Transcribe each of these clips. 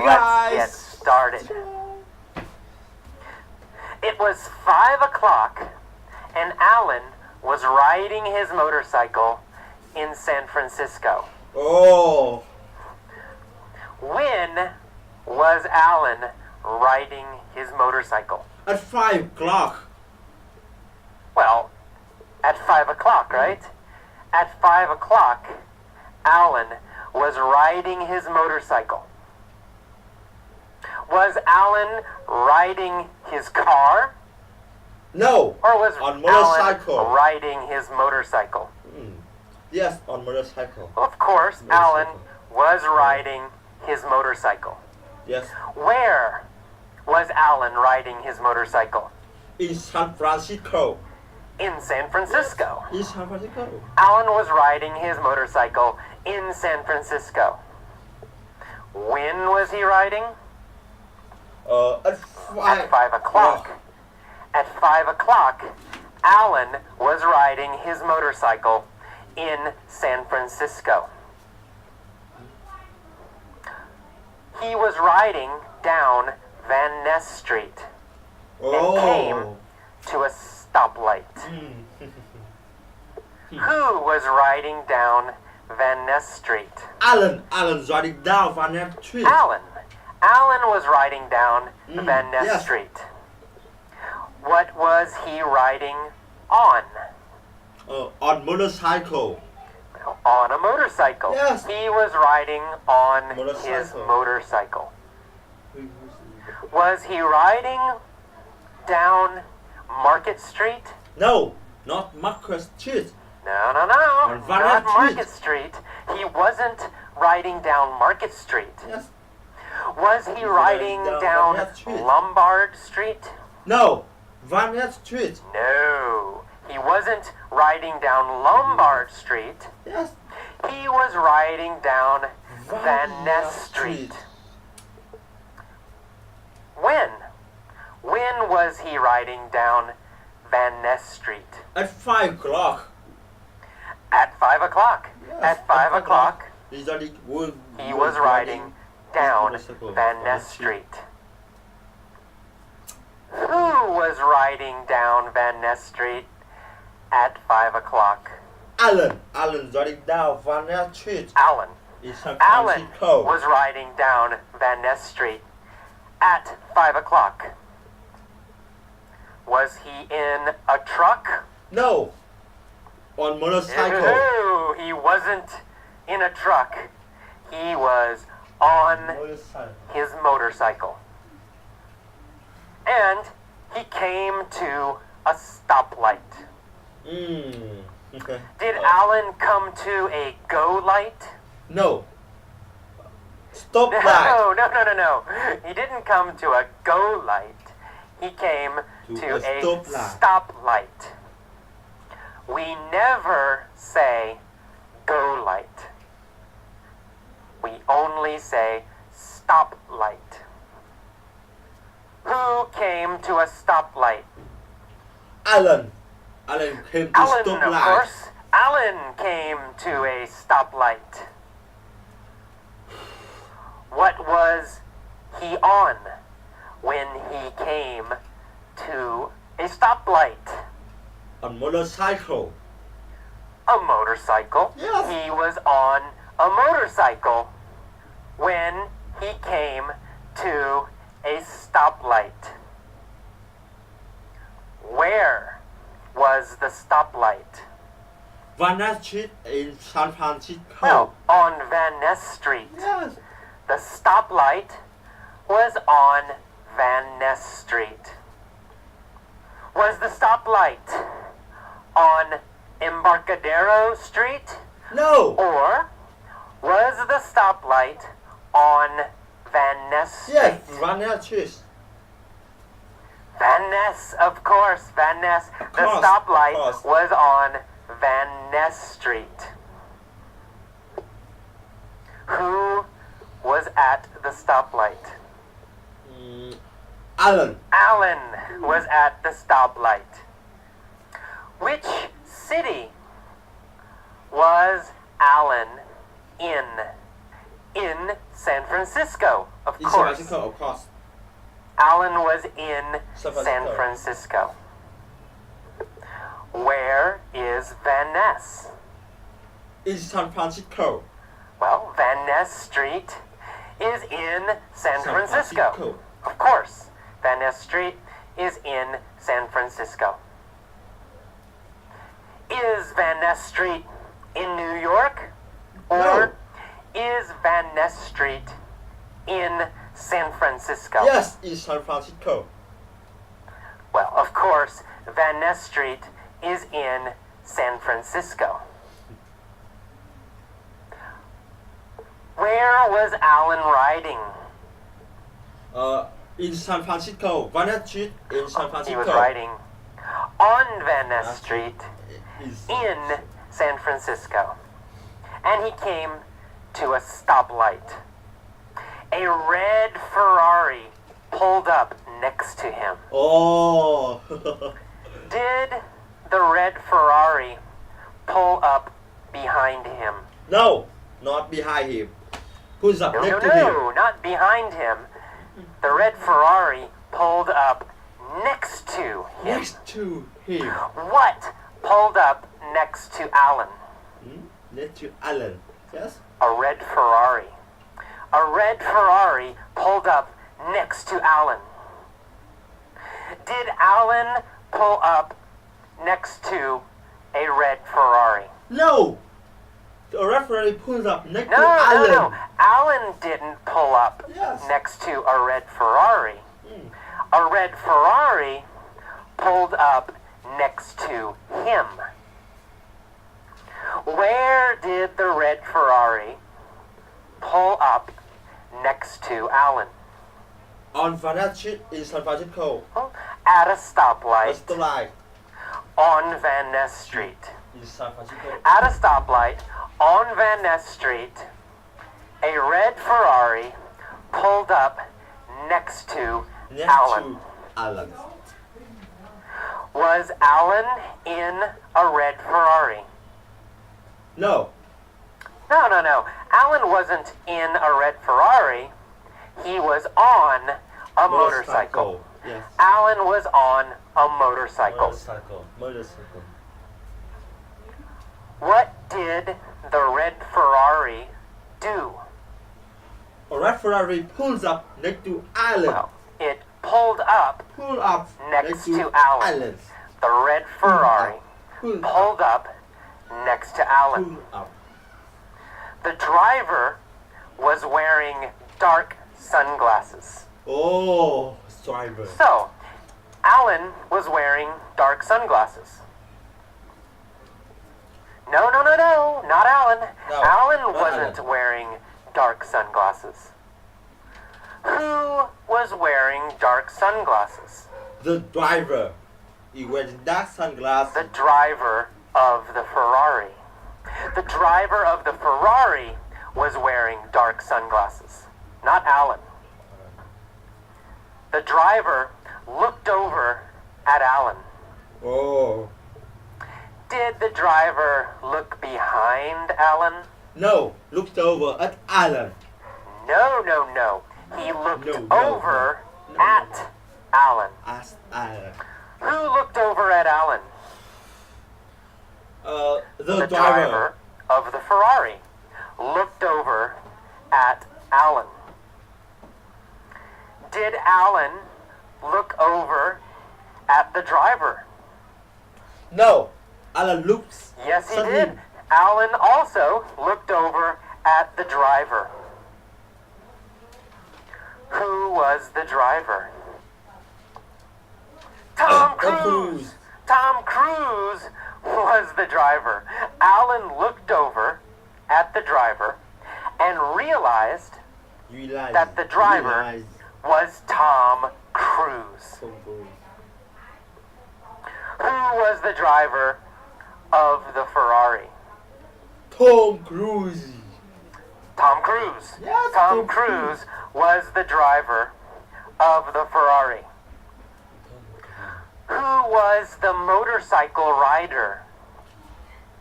Let's get guys. started. It was 5 o'clock, and Alan was riding his motorcycle in San Francisco. Oh, When was Alan riding his motorcycle? at 5 o'clock. Well, at 5 o'clock, right? At 5 o'clock, Alan was riding his motorcycle. Was Alan riding his car? No, Or was on motorcycle. Alan riding his motorcycle? Yes, on motorcycle. Of course, Alan was riding his motorcycle. Yes, Where was Alan riding his motorcycle? in San Francisco. In San Francisco. In San Francisco. Alan was riding his motorcycle in San Francisco. When was he riding? At 5. At 5 o'clock. At 5 o'clock, Alan was riding his motorcycle in San Francisco. He was riding down Van Ness Street Oh. came to a stoplight. Who was riding down Van Ness Street? Alan's riding down Van Ness Street. Alan. Alan was riding down Van Ness yes. Street. What was he riding on? On motorcycle. On a motorcycle. Yes. He was riding on his Motorcycle. motorcycle. Was he riding down Market Street? No, not Market Street. No, no, no. On Van Not Ness Market Street. He wasn't riding down Market Street. Yes. Was he riding down down Van Ness Street. Lombard Street? No, Van Ness Street. No. He wasn't riding down Lombard Street. Yes. He was riding down Van Ness Street. When? When was he riding down Van Ness Street? At 5 o'clock. At 5 o'clock. Yes, At 5 o'clock, He was riding down motorcycle. Van Ness Street. Who was riding down Van Ness Street at 5 o'clock? Alan's riding down Van Ness Street. Alan. In San Alan Francisco. was riding down Van Ness Street at 5 o'clock. Was he in a truck? No, on motorcycle. No, he wasn't in a truck. He was on Motorcycle. his motorcycle. And he came to a stoplight. Okay. Did Alan come to a go light? No. Stop light. No, no, no, no, no. He didn't come to a go light. He came to a stop light. We never say go light. We only say stop light. Who came to a stoplight? Alan came to Alan, stop of light. course. Alan came to a stoplight. What was he on when he came to a stoplight? On motorcycle. A motorcycle. Yes. He was on a motorcycle when he came to a stoplight. Where was the stoplight? Van Ness Street in San Francisco. Well, on Van Ness Street. Yes. The stoplight was on Van Ness Street. Was the stoplight on Embarcadero Street? No. Or was the stoplight on Van Ness Street? Yes, Van Ness Street. Van Ness, of course, Van Ness. The stoplight was on Van Ness Street. Who was at the stoplight? Alan. Alan was at the stoplight. Which city was Alan in? in San Francisco, of In San course. Francisco, of course. Alan was in San San Francisco. Where is Van Ness? In San Francisco. Well, Van Ness Street is in San Francisco. Francisco. Of course, Van Ness Street is in San Francisco. Is Van Ness Street in New York? Or is Van Ness Street in San Francisco? Yes, in San Francisco. Well, of course, Van Ness Street is in San Francisco. Where was Alan riding? In San Francisco. Van Ness Street in San Francisco. He was riding on Van Ness Street Is in San Francisco. And he came to a stoplight. A red Ferrari pulled up next to him. Oh. Did the red Ferrari pull up behind him? No, not behind him. Who's up No, next no, to him? no, not behind him. The red Ferrari pulled up next to him. Next to him. What pulled up next to Alan? Next to Alan. Yes? A red Ferrari. A red Ferrari pulled up next to Alan. Did Alan pull up next to a red Ferrari? No! The referee pulls up next No, to no, Alan. no. Alan didn't pull up Yes. next to a red Ferrari. A red Ferrari pulled up next to him. Where did the red Ferrari pull up next to Alan? On Van Ness Street in San Francisco. At a That's stoplight the line. on Van Ness Street. In San Francisco. At a stoplight on Van Ness Street, a red Ferrari pulled up next to Next Alan. to Alan. Was Alan in a red Ferrari? No. No, no, no. Alan wasn't in a red Ferrari. He was on a motorcycle. Yes. Alan was on a motorcycle. Motorcycle. What did the red Ferrari do? A red Ferrari pulls up next to Alan. Well, it pulled up Pull up next to Alan. The red Ferrari Pull up. pulled up next to Alan. Pull up. The driver was wearing dark sunglasses. Oh, driver. So, Alan was wearing dark sunglasses. No, no, no, no, not Alan. No, Alan not wasn't Alan. wearing dark sunglasses. Who was wearing dark sunglasses? The driver. He wears dark sunglasses. The driver of the Ferrari. The driver of the Ferrari was wearing dark sunglasses, not Alan. The driver looked over at Alan. Oh. Did the driver look behind Alan? No, looked over at Alan. No, no, no. He looked No, over no. at Alan. Asked Alan. Who looked over at Alan? The driver. driver of the Ferrari looked over at Alan. Did Alan look over at the driver? No, Alan looks. Yes, he at did. him. Alan also looked over at the driver. Who was the driver? Tom Cruise! Tom Cruise was the driver. Alan looked over at the driver and realized Realize. that the driver Realize. was Tom Cruise. Tom Cruise. Who was the driver of the Ferrari? Tom Cruise. Tom Cruise. Yes, Tom Tom Cruise was the driver of the Ferrari. Who was the motorcycle rider?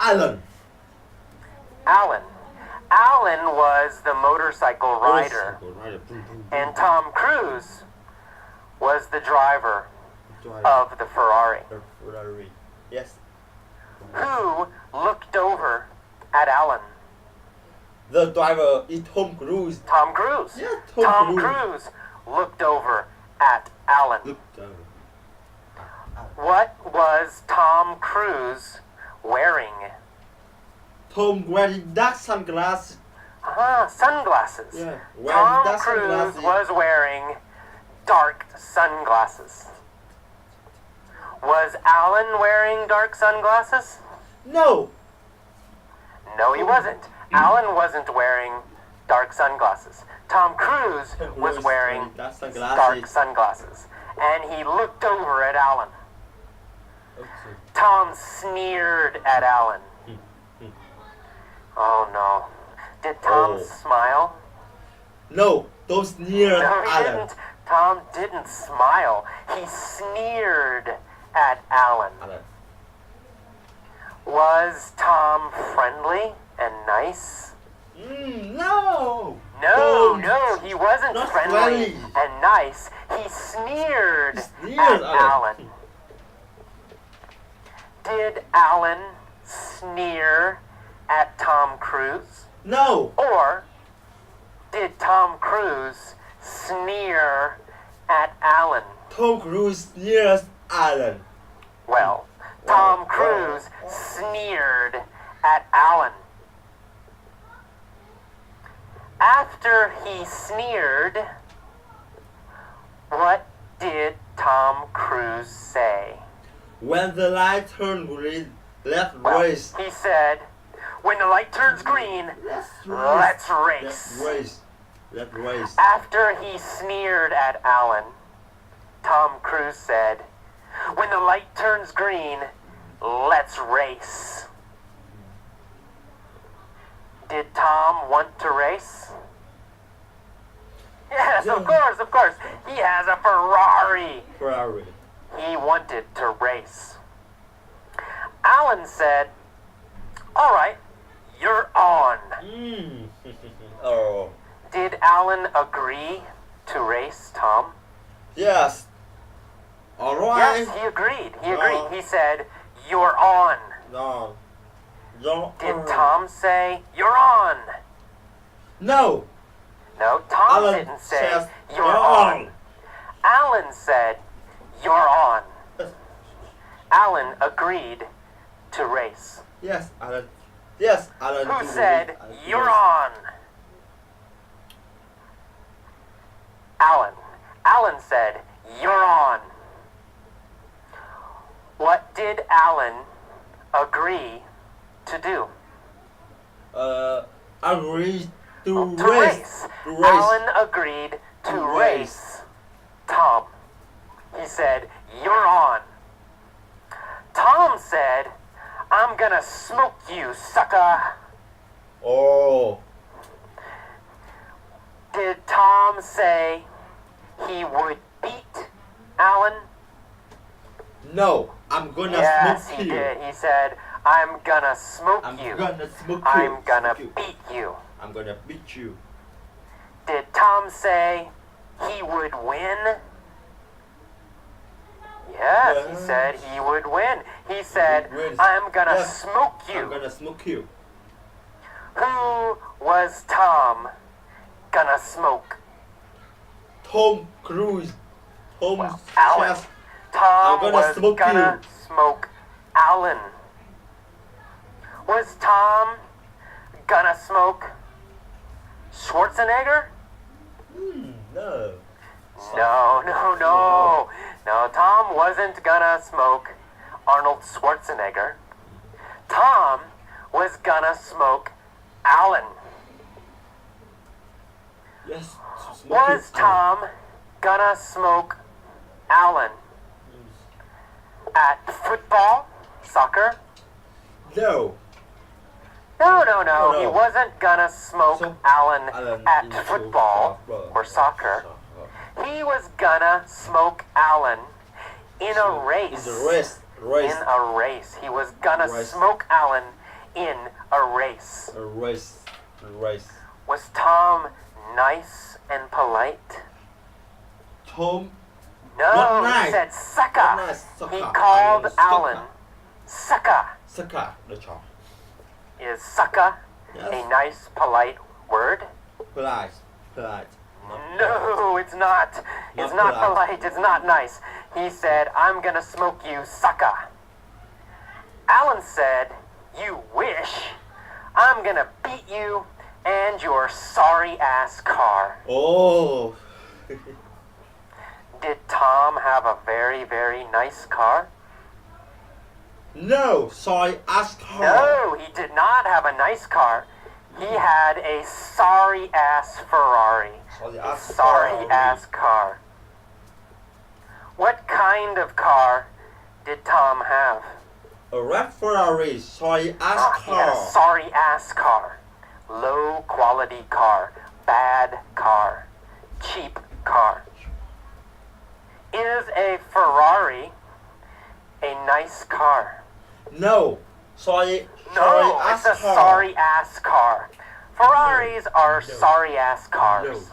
Alan. Alan. Alan was the motorcycle rider, Boom, boom, and Tom Cruise was the driver of the Ferrari. the Ferrari. Yes. Who looked over at Alan? The driver is Tom Cruise. Tom Cruise. Yeah, Tom Cruise looked over at Alan. Look down. What was Tom Cruise wearing? Tom wearing dark sunglasses. Sunglasses. Yeah, Tom dark Cruise sunglasses. was wearing dark sunglasses. Was Alan wearing dark sunglasses? No. No, he wasn't. Alan wasn't wearing dark sunglasses. Tom Cruise was wearing dark sunglasses. And he looked over at Alan. Okay. Tom sneered at Alan. Oh no. Did Tom smile? No, don't sneer No, he Alan. didn't. Tom didn't smile. He sneered at Alan. Was Tom friendly and nice? No. No, he wasn't Not friendly friendly. and nice. He sneered Sneered at Alan. Alan. Did Alan sneer at Tom Cruise? No. Or did Tom Cruise sneer at Alan? Tom Cruise sneers Alan. Well, Tom Cruise sneered at Alan. After he sneered, what did Tom Cruise say? When the light turns green, let's Well, race. he said, when the light turns green, let's race. Let's race. Let's race. After he sneered at Alan, Tom Cruise said, when the light turns green, let's race. Did Tom want to race? Yes, of course. He has a Ferrari. Ferrari. He wanted to race. Alan said, all right, you're on. Oh. Did Alan agree to race Tom? Yes. All right. Yes, he agreed. No. He said, you're on. No. No. Did Tom say, you're on? No. No, Tom Alan didn't say, says, you're on. Alan said, you're on. Alan agreed to race. Yes, Alan. Yes, Alan. Who said, you're on? Alan. Alan said, you're on. What did Alan agree to do? Agree to To race. race. To race. Alan agreed to To race Tom. He said, you're on. Tom said, I'm gonna smoke you, sucker. Oh. Did Tom say he would beat Alan? No, I'm gonna Yes, smoke he you. did. He said, I'm gonna smoke I'm you. gonna smoke you. I'm gonna Smoke you. beat you. I'm gonna beat you. Did Tom say he would win? Yes, he said he would win. He said, win. I'm gonna Yes. smoke you. I'm gonna smoke you. Who was Tom gonna smoke? Tom Cruise. Tom Well, Alan. says, Tom I'm gonna was smoke gonna you. smoke Alan. Was Tom gonna smoke Schwarzenegger? No. No, Tom wasn't gonna smoke Arnold Schwarzenegger. Tom was gonna smoke Alan. Yes. smoke Was you. Tom gonna smoke Alan at football, soccer? No. No. No. He wasn't gonna smoke So, Alan Alan at into football or soccer. He was gonna smoke Alan in a race. In the race. Race. In a race. He was gonna Race. smoke Alan in a race. A race. race. Was Tom nice and polite? Tom. No, Not nice. he said sucker. Not nice. Sucker. He called Sucker. Alan sucker. Sucker. The chop. Is sucker Yes. a nice, polite word? Polite. Polite. No, it's not. It's not polite. It's not nice. He said, I'm gonna smoke you, sucker. Alan said, you wish. I'm gonna beat you and your sorry ass car. Oh. Did Tom have a very, very nice car? No. Sorry. Ask her. No, he did not have a nice car. He had a sorry ass Ferrari. A sorry ass car. What kind of car did Tom have? A red Ferrari. Sorry. Ask He had a her. sorry ass car. Low quality car. Bad car. Cheap car. Is a Ferrari a nice car? No. Sorry. No, Ask it's a her. sorry ass car. Ferraris are No. sorry ass cars.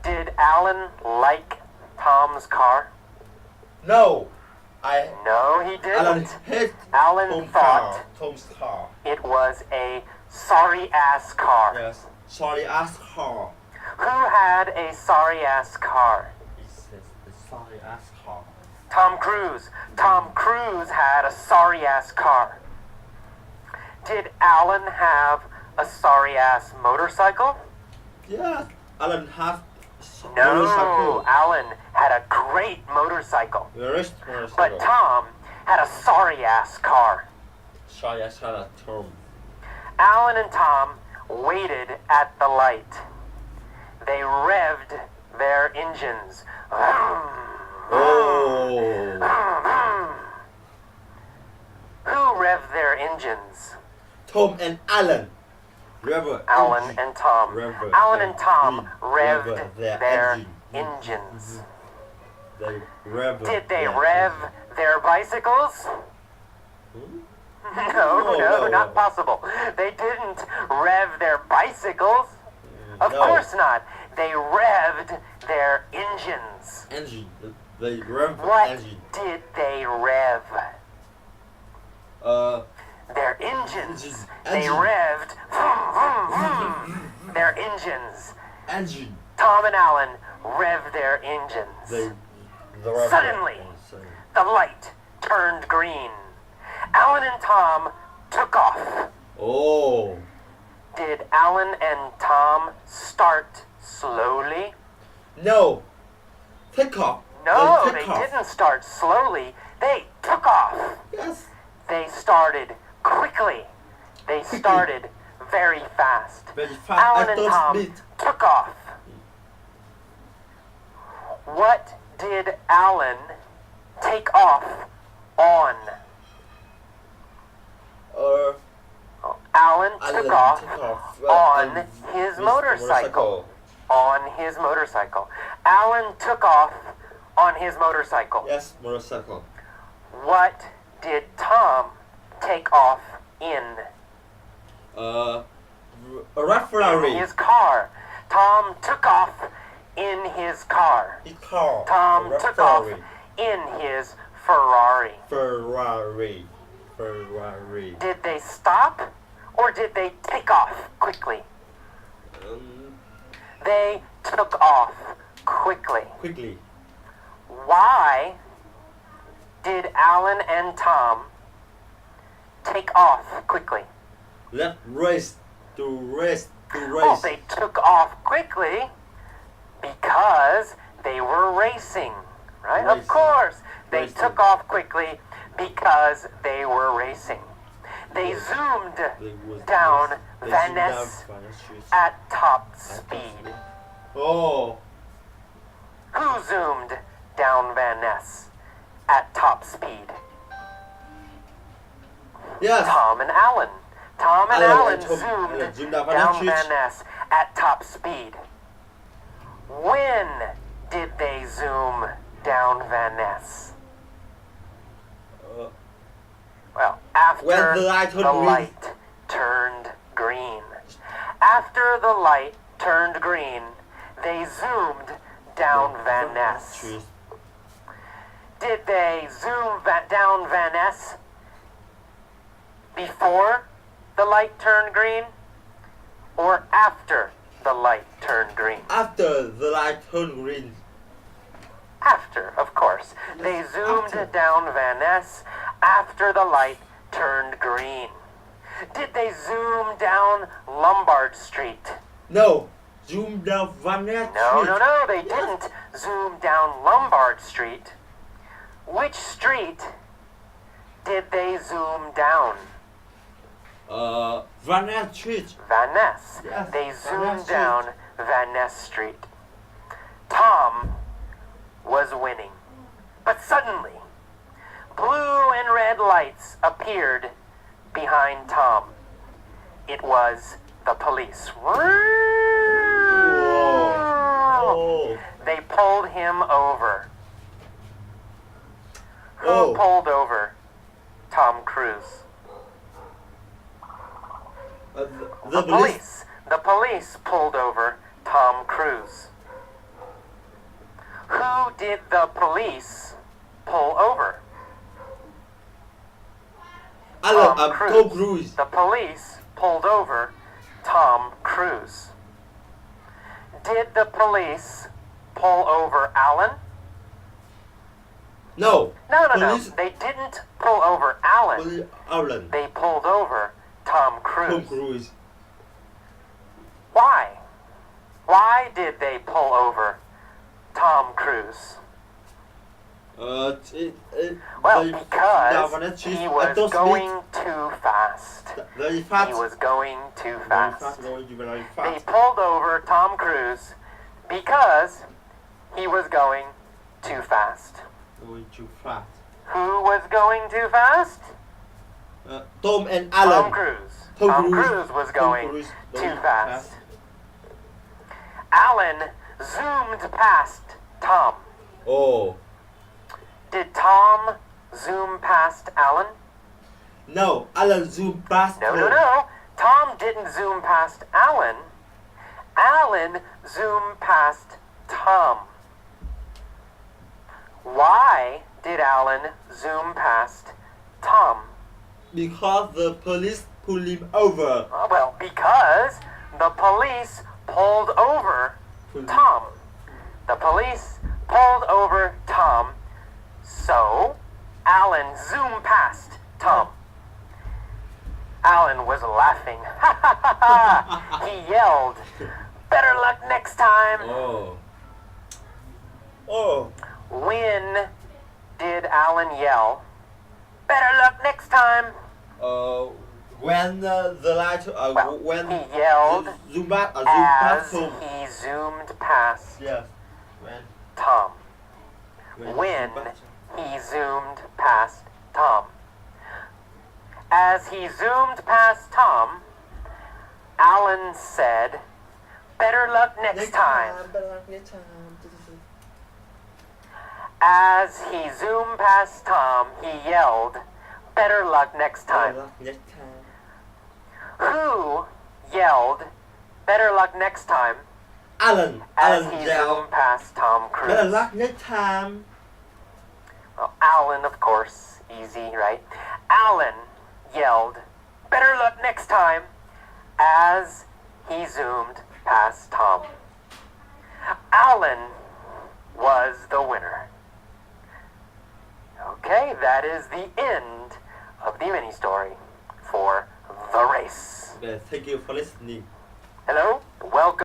Did Alan like Tom's car? No. No, he Alan didn't. hit Alan Tom's thought car. Tom's car. it was a sorry ass car. Yes. Sorry. Ask her. Who had a sorry ass car? He says the sorry. Ask her. Tom Cruise. Tom Cruise had a sorry ass car. Did Alan have a sorry ass motorcycle? Yes. Alan has. No, Motorcycle. Alan had a great motorcycle. Where is motorcycle? But Tom had a sorry ass car. Sorry. Ask her. Tom. Alan and Tom waited at the light. They revved their engines. Oh. Who revved their engines? Tom and Alan. Rev Alan engine. and Tom. Rev Alan and Tom rev revved their their engine. engines. They rev. Did they their rev engine. their bicycles? Hmm? No, not possible. They didn't rev their bicycles. Of No. course not. They revved their engines. Engine. They rev What engine. did they rev? Their engines. Engine. They Engine. revved their engines. Engine. Tom and Alan revved their engines. They rev Suddenly. their- The light turned green. Alan and Tom took off. Oh. Did Alan and Tom start slowly? No. Take off. No, Take they off. didn't start slowly. They took off. Yes. They started quickly. They started very fast. Very fast. Alan I and don't Tom speed. took off. What did Alan take off on? Alan took off on his motorcycle. On his motorcycle. Alan took off on his motorcycle. Yes, motorcycle. What did Tom take off in? A red Ferrari. In his car. Tom took off in his car. His car. Tom A red took Ferrari. off in his Ferrari. Ferrari. Ferrari. Did they stop or did they take off quickly? They took off quickly. Quickly. Why did Alan and Tom take off quickly? Let's race. To race. To race. Well, they took off quickly because they were racing, right? Of Racing. course, they Racing. took off quickly because they were racing. They zoomed They was down race. They Van zoomed down Ness Van Ness Street. at top speed. Oh. Who zoomed down Van Ness at top speed? Yes. Tom and Alan. Tom and Alan Alan and Tom- zoomed zoomed down Van down Ness Van Ness at top speed. When did they zoom down Van Ness? Well, after When the light turned green. light turned green. After the light turned green, they zoomed down Van Ness. Did they zoom down Van Ness before the light turned green or after the light turned green? After the light turned green. After, of course. They zoomed down Van Ness after the light turned green. Did they zoom down Lombard Street? No. Zoom down Van Ness Street. No, they didn't zoom down Lombard Street. Which street did they zoom down? Van Ness Street. Van Ness. Yes, They Van zoomed Ness down Van Ness Street. Tom was winning. But suddenly, blue and red lights appeared behind Tom. It was the police. Oh. They pulled him over. Who pulled over Tom Cruise? The police. The police pulled over Tom Cruise. Who did the police pull over? Tom Cruise. The police pulled over Tom Cruise. Did the police pull over Alan? No. No. They didn't pull over Alan. Alan. They pulled over Tom Cruise. Tom Cruise. Why? Why did they pull over Tom Cruise? Because he was going too fast. Very fast. He was going too fast. Very fast. They pulled over Tom Cruise because he was going too fast. Going too fast. Who was going too fast? Tom and Alan. Tom Cruise. Tom Cruise was going too fast. Alan zoomed past Tom. Oh. Did Tom zoom past Alan? No, Alan zoomed past Tom. No. Tom didn't zoom past Alan. Alan zoomed past Tom. Why did Alan zoom past Tom? Because the police pulled him over. Well, because the police pulled over Tom. The police pulled over Tom, so Alan zoomed past Tom. Alan was laughing. Ha ha ha ha! He yelled, "Better luck next time!" Oh. When did Alan yell, "Better luck next time"? When the light, when he yelled past Tom. He zoomed past Tom. When he zoomed past Tom. As he zoomed past Tom, Alan said, "Better luck next time." As he zoomed past Tom, he yelled, "Better luck next time." Who yelled, "Better luck next time"? Alan. As he zoomed past Tom Cruise. Better luck next time. Well, Alan, of course. Easy, right? Alan yelled, "Better luck next time," as he zoomed past Tom. Alan was the winner. Okay, that is the end of the mini story for The Race. Thank you for listening. Hello, welcome.